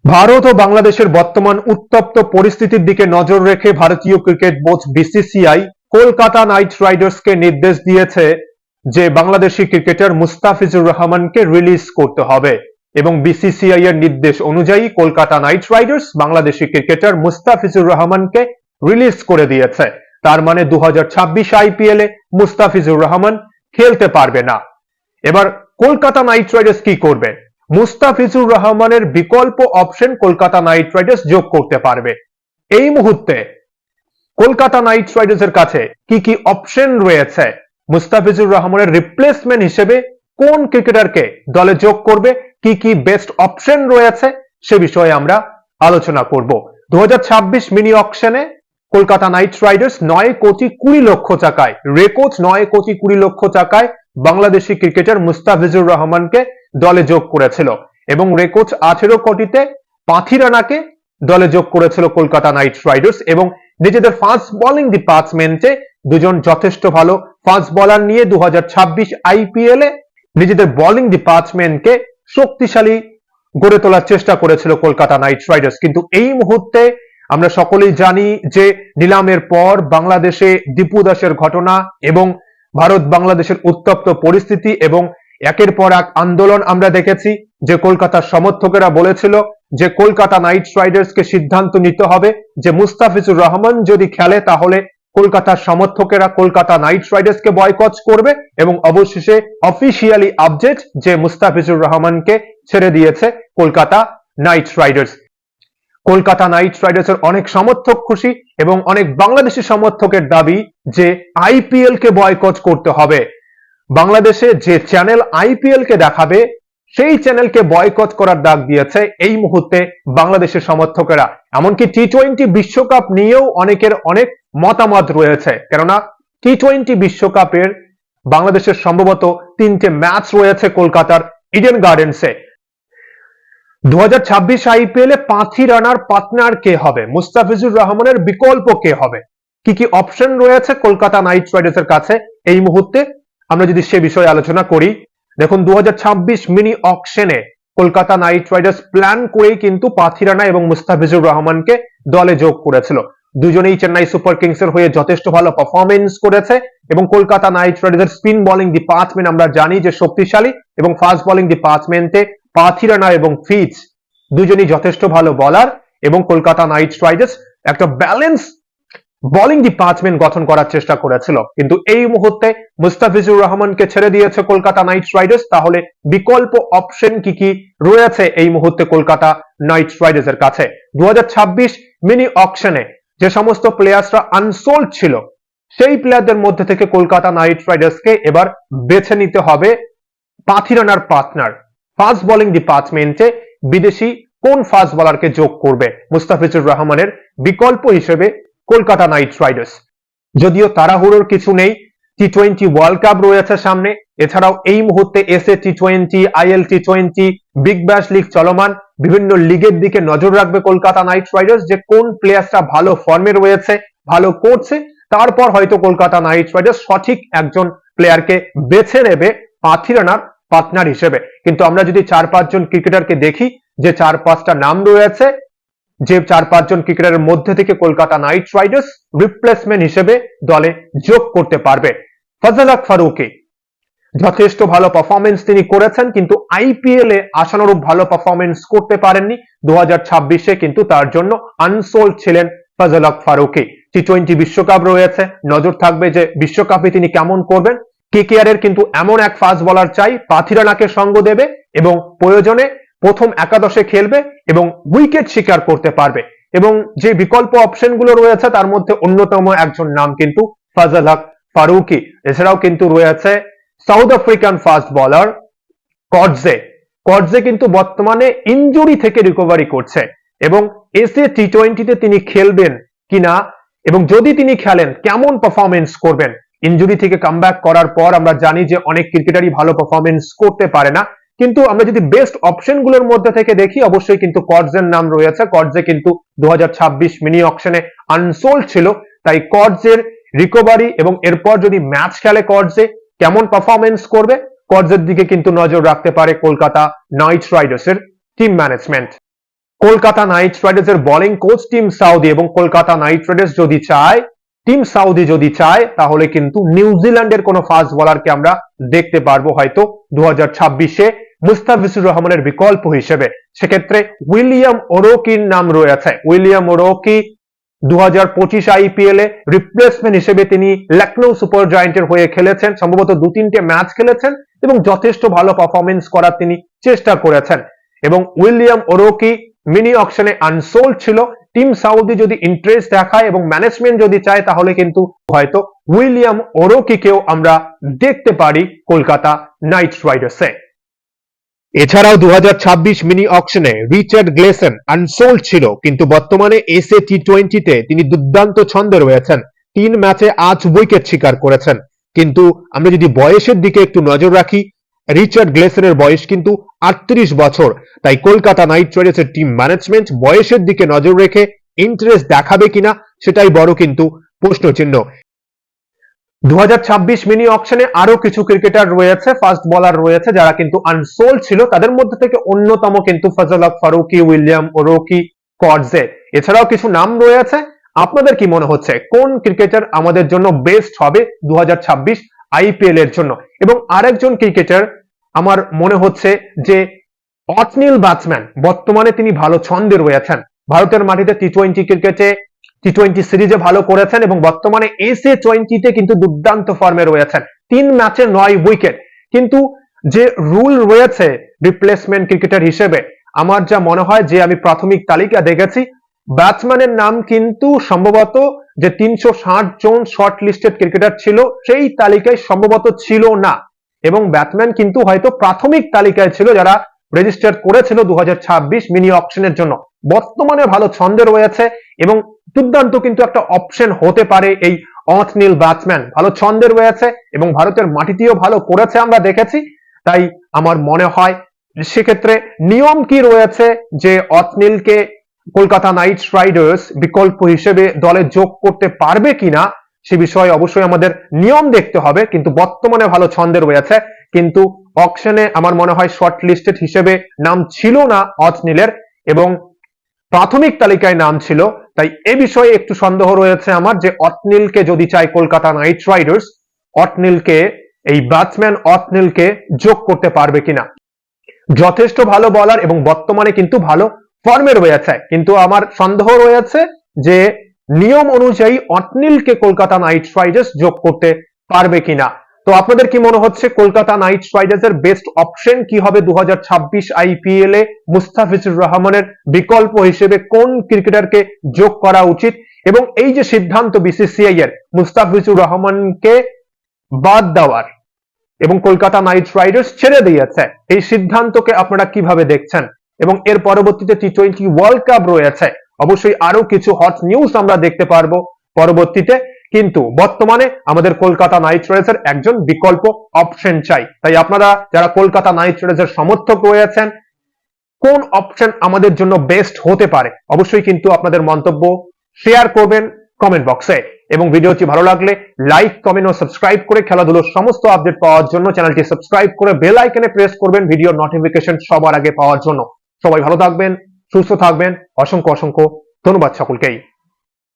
ভারত ও বাংলাদেশের বর্তমান উত্তপ্ত পরিস্থিতির দিকে নজর রেখে ভারতীয় cricket board BCCI Kolkata Knight রাইডার্সকে নির্দেশ দিয়েছে যে বাংলাদেশি ক্রিকেটার মুস্তাফিজুর রহমানকে রিলিজ করতে হবে এবং বিসিসিআই এর নির্দেশ অনুযায়ী Kolkata Knight Riders Bangladeshi cricketer Mustafizur রহমানকে রিলিজ করে দিয়েছে। তার মানে 2026 আইপিএল এ মুস্তাফিজুর রহমান খেলতে পারবে না। এবার কলকাতা নাইট রাইডার্স কি করবে? মুস্তাফিজুর রহমানের বিকল্প অপশন কলকাতা নাইট রাইডার্স যোগ করতে পারবে। এই মুহূর্তে কলকাতা নাইট রাইডার্স এর কাছে কি কি অপশন রয়েছে, মুস্তাফিজুর রহমানের রিপ্লেসমেন্ট হিসেবে কোন ক্রিকেটারকে দলে যোগ করবে, কি কি বেস্ট অপশন রয়েছে সে বিষয়ে আমরা আলোচনা করব। 2026 মিনি অকশনে কলকাতা নাইট রাইডার্স 9,20,00,000 টাকায়, রেকর্ড 9,20,00,000 টাকায় বাংলাদেশি ক্রিকেটার মুস্তাফিজুর রহমানকে দলে যোগ করেছিল এবং রেকর্ড 18 কোটিতে পাথিরানাকে দলে যোগ করেছিল কলকাতা নাইট রাইডার্স এবং নিজেদের ফাস্ট বোলিং ডিপার্টমেন্টে দুজন যথেষ্ট ভালো ফাস্ট বোলার নিয়ে 2026 আইপিএল এ নিজেদের বোলিং ডিপার্টমেন্টকে শক্তিশালী গড়ে তোলার চেষ্টা করেছিল কলকাতা নাইট রাইডার্স। কিন্তু এই মুহূর্তে আমরা সকলেই জানি যে নিলামের পর বাংলাদেশে দীপু দাসের ঘটনা এবং ভারত বাংলাদেশের উত্তপ্ত পরিস্থিতি এবং একের পর এক আন্দোলন আমরা দেখেছি যে কলকাতার সমর্থকেরা বলেছিল যে কলকাতা নাইট রাইডার্সকে সিদ্ধান্ত নিতে হবে যে মুস্তাফিজুর রহমান যদি খেলে তাহলে কলকাতার সমর্থকেরা কলকাতা নাইট রাইডার্সকে বয়কট করবে এবং অবশেষে অফিসিয়ালি আপডেট যে মুস্তাফিজুর রহমানকে ছেড়ে দিয়েছে Kolkata Knight Riders. Kolkata Knight Riders এর অনেক সমর্থক খুশি এবং অনেক বাংলাদেশি সমর্থকের দাবি যে আইপিএল কে বয়কট করতে হবে। বাংলাদেশে যে চ্যানেল আইপিএল কে দেখাবে সেই চ্যানেলকে বয়কট করার ডাক দিয়েছে এই মুহূর্তে বাংলাদেশের সমর্থকেরা। এমনকি টি-20 বিশ্বকাপ নিয়েও অনেকের অনেক মতামত রয়েছে, কেননা টি-20 বিশ্বকাপের বাংলাদেশের সম্ভবত 3টে ম্যাচ রয়েছে কলকাতার ইডেন গার্ডেন্সে। 2026 আইপিএল এ পাথিরানার পার্টনার কে হবে, মুস্তাফিজুর রহমানের বিকল্প কে হবে, কি কি অপশন রয়েছে কলকাতা নাইট রাইডার্স এর কাছে এই মুহূর্তে আমরা যদি সে বিষয়ে আলোচনা করি। দেখুন 2026 মিনি অকশনে কলকাতা নাইট রাইডার্স প্ল্যান করেই কিন্তু পাথিরানা এবং মুস্তাফিজুর রহমানকে দলে যোগ করেছিল। দুজনেই চেন্নাই সুপার কিংস এর হয়ে যথেষ্ট ভালো পারফরমেন্স করেছে এবং Kolkata Knight Riders spin bowling department আমরা জানি যে শক্তিশালী এবং ফাস্ট বোলিং ডিপার্টমেন্টে পাথিরানা এবং ফিচ দুজনেই যথেষ্ট ভালো বলার এবং কলকাতা নাইট রাইডার্স একটা ব্যালেন্স বোলিং ডিপার্টমেন্ট গঠন করার চেষ্টা করেছিল। কিন্তু এই মুহূর্তে মুস্তাফিজুর রহমানকে ছেড়ে দিয়েছে কলকাতা নাইট রাইডার্স। তাহলে বিকল্প অপশন কি কি রয়েছে এই মুহূর্তে কলকাতা নাইট রাইডার্স এর কাছে? 2026 মিনি অকশনে যে সমস্ত প্লেয়ার্সরা আনসোল্ড ছিল সেই প্লেয়ারদের মধ্যে থেকে কলকাতা নাইট রাইডার্সকে এবার বেছে নিতে হবে পাথিরানার পার্টনার। ফাস্ট বোলিং ডিপার্টমেন্টে বিদেশি কোন ফাস্ট বোলারকে যোগ করবে মুস্তাফিজুর রহমানের বিকল্প হিসেবে কলকাতা নাইট রাইডার্স? যদিও তাড়াহুড়োর কিছু নেই, টি-20 ওয়ার্ল্ড কাপ রয়েছে সামনে, এছাড়াও এই মুহূর্তে SA টি-20, IL টি-20, Big Bash league চলমান, বিভিন্ন লিগের দিকে নজর রাখবে কলকাতা নাইট রাইডার্স যে কোন প্লেয়ারটা ভালো ফর্মে রয়েছে, ভালো করছে, তারপর হয়তো কলকাতা নাইট রাইডার্স সঠিক একজন প্লেয়ারকে বেছে নেবে পাথিরানার পার্টনার হিসেবে। কিন্তু আমরা যদি 4-5 জন ক্রিকেটারকে দেখি যে 4-5টা নাম রয়েছে, যে 4-5 জন ক্রিকেটারের মধ্যে থেকে কলকাতা নাইট রাইডার্স রিপ্লেসমেন্ট হিসেবে দলে যোগ করতে পারবে। ফজল হক ফারুকী যথেষ্ট ভালো পারফরমেন্স তিনি করেছেন, কিন্তু আইপিএল এ আশানুরূপ ভালো পারফরমেন্স করতে পারেননি। 2026 কিন্তু তার জন্য আনসোল্ড ছিলেন ফজল হক ফারুকী। টি-20 বিশ্বকাপ রয়েছে, নজর থাকবে যে বিশ্বকাপে তিনি কেমন করবেন। কেকেআর এর কিন্তু এমন এক ফাস্ট বোলার চাই পাথিরানাকে সঙ্গ দেবে এবং প্রয়োজনে প্রথম একাদশে খেলবে এবং উইকেট শিকার করতে পারবে। এবং যে বিকল্প অপশন গুলো রয়েছে তার মধ্যে অন্যতম একজন নাম কিন্তু ফজল হক ফারুকী। এছাড়াও কিন্তু রয়েছে সাউথ আফ্রিকান ফাস্ট বোলার কটজে। কটজে কিন্তু বর্তমানে ইনজুরি থেকে রিকভারি করছে এবং এসএ টি-20 তে তিনি খেলবেন কিনা এবং যদি তিনি খেলেন কেমন পারফরমেন্স করবেন। ইনজুরি থেকে কামব্যাক করার পর আমরা জানি যে অনেক ক্রিকেটারই ভালো পারফরমেন্স করতে পারে না, কিন্তু আমরা যদি বেস্ট অপশন গুলোর মধ্যে থেকে দেখি অবশ্যই কিন্তু কটজের নাম রয়েছে। কটজে কিন্তু 2026 মিনি অকশনে আনসোল্ড ছিল, তাই কটজের রিকভারি এবং এরপর যদি ম্যাচ খেলে কটজে কেমন পারফরমেন্স করবে, কটজের দিকে কিন্তু নজর রাখতে পারে কলকাতা নাইট রাইডার্স এর টিম ম্যানেজমেন্ট। কলকাতা নাইট রাইডার্সের বোলিং কোচ টিম সাউদি, এবং কলকাতা নাইট রাইডার্স যদি চায়, টিম সাউদি যদি চায়, তাহলে কিন্তু নিউজিল্যান্ডের কোনো ফাস্ট বোলারকে আমরা দেখতে পারবো হয়তো 2026-এ মুস্তাফিজুর রহমানের বিকল্প হিসেবে। সেক্ষেত্রে উইলিয়াম ওরকির নাম রয়েছে। উইলিয়াম ওরকি 2025 আইপিএল এ রিপ্লেসমেন্ট হিসেবে তিনি লখনৌ সুপার জায়ান্টের হয়ে খেলেছেন, সম্ভবত 2-3টে ম্যাচ খেলেছেন এবং যথেষ্ট ভালো পারফরমেন্স করার তিনি চেষ্টা করেছেন। এবং উইলিয়াম ওরকি মিনি অকশনে আনসোল্ড ছিল। টিম সাউদি যদি ইন্টারেস্ট দেখায় এবং ম্যানেজমেন্ট যদি চায়, তাহলে কিন্তু হয়তো উইলিয়াম ওরকিকেও আমরা দেখতে পারি কলকাতা নাইট রাইডার্সে। এছাড়াও 2026 মিনি অকশনে রিচার্ড গ্লেসন আনসোল্ড ছিল, কিন্তু বর্তমানে এসএ টি20-তে তিনি দুর্দান্ত ছন্দে রয়েছেন। 3 ম্যাচে 8 উইকেট শিকার করেছেন। কিন্তু আমরা যদি বয়সের দিকে একটু নজর রাখি, রিচার্ড গ্লেসনের বয়স কিন্তু 38 বছর। তাই কলকাতা নাইট রাইডার্সের টিম ম্যানেজমেন্ট বয়সের দিকে নজর রেখে ইন্টারেস্ট দেখাবে কিনা, সেটাই বড় কিন্তু প্রশ্নচিহ্ন। 2026 মিনি অকশনে আরো কিছু ক্রিকেটার রয়েছে, ফাস্ট বোলার রয়েছে যারা কিন্তু আনসোল্ড ছিল। তাদের মধ্যে থেকে অন্যতম কিন্তু ফজল হক ফারুকী, উইলিয়াম ওরকি, কডজে। এছাড়াও কিছু নাম রয়েছে। আপনাদের কি মনে হচ্ছে কোন ক্রিকেটার আমাদের জন্য বেস্ট হবে 2026 আইপিএল এর জন্য? এবং আরেকজন ক্রিকেটার আমার মনে হচ্ছে যে অটনিল ব্যাটসম্যান, বর্তমানে তিনি ভালো ছন্দে রয়েছেন। ভারতের মাটিতে টি20 ক্রিকেটে, টি20 সিরিজে ভালো করেছেন এবং বর্তমানে এসএ 20-তে কিন্তু দুর্দান্ত ফর্মে রয়েছেন। 3 ম্যাচে 9 উইকেট। কিন্তু যে রুল রয়েছে রিপ্লেসমেন্ট ক্রিকেটার হিসেবে, আমার যা মনে হয়, যে আমি প্রাথমিক তালিকা দেখেছি, ব্যাটসম্যানের নাম কিন্তু সম্ভবত যে 360 জন শর্ট লিস্টেড ক্রিকেটার ছিল, সেই তালিকায় সম্ভবত ছিল না। এবং ব্যাটসম্যান কিন্তু হয়তো প্রাথমিক তালিকায় ছিল যারা রেজিস্টার করেছিল 2026 মিনি অকশনের জন্য। বর্তমানে ভালো ছন্দে রয়েছে এবং দুর্দান্ত কিন্তু একটা অপশন হতে পারে এই অটনিল ব্যাটসম্যান। ভালো ছন্দে রয়েছে এবং ভারতের মাটিতেও ভালো করেছে আমরা দেখেছি। তাই আমার মনে হয় সেক্ষেত্রে নিয়ম কি রয়েছে যে অটনিলকে কলকাতা নাইট রাইডার্স বিকল্প হিসেবে দলে যোগ করতে পারবে কিনা, সে বিষয়ে অবশ্যই আমাদের নিয়ম দেখতে হবে। কিন্তু বর্তমানে ভালো ছন্দে রয়েছে, কিন্তু অকশনে আমার মনে হয় শর্ট লিস্টেড হিসেবে নাম ছিল না অটনিলের, এবং প্রাথমিক তালিকায় নাম ছিল। তাই এ বিষয়ে একটু সন্দেহ রয়েছে আমার, যে অটনিলকে যদি চাই কলকাতা নাইট রাইডার্স, অটনিলকে, এই ব্যাটসম্যান অটনিলকে যোগ করতে পারবে কিনা। যথেষ্ট ভালো বলার এবং বর্তমানে কিন্তু ভালো ফর্মে রয়েছে, কিন্তু আমার সন্দেহ রয়েছে যে নিয়ম অনুযায়ী অটনিলকে কলকাতা নাইট রাইডার্স যোগ করতে পারবে কিনা। তো আপনাদের কি মনে হচ্ছে কলকাতা নাইট রাইডার্সের বেস্ট অপশন কি হবে 2026 আইপিএল এ মুস্তাফিজুর রহমানের বিকল্প হিসেবে কোন ক্রিকেটারকে যোগ করা উচিত? এবং এই যে সিদ্ধান্ত বিসিসিআই এর মুস্তাফিজুর রহমানকে বাদ দেওয়ার এবং কলকাতা নাইট রাইডার্স ছেড়ে দিয়েছে, এই সিদ্ধান্তকে আপনারা কিভাবে দেখছেন? এবং এর পরবর্তীতে টি20 ওয়ার্ল্ড কাপ রয়েছে, অবশ্যই আরো কিছু হট নিউজ আমরা দেখতে পারবো পরবর্তীতে। কিন্তু বর্তমানে আমাদের কলকাতা নাইট রাইডার্সের একজন বিকল্প অপশন চাই। তাই আপনারা যারা কলকাতা নাইট রাইডার্সের সমর্থক রয়েছেন, কোন অপশন আমাদের জন্য বেস্ট হতে পারে, অবশ্যই কিন্তু আপনাদের মন্তব্য শেয়ার করবেন কমেন্ট বক্সে। এবং ভিডিওটি ভালো লাগলে লাইক, কমেন্ট ও সাবস্ক্রাইব করে খেলাধুলোর সমস্ত আপডেট পাওয়ার জন্য চ্যানেলটি সাবস্ক্রাইব করে বেল আইকনে প্রেস করবেন ভিডিও নোটিফিকেশন সবার আগে পাওয়ার জন্য। সবাই ভালো থাকবেন, সুস্থ থাকবেন। অসংখ্য অসংখ্য ধন্যবাদ সকলকেই।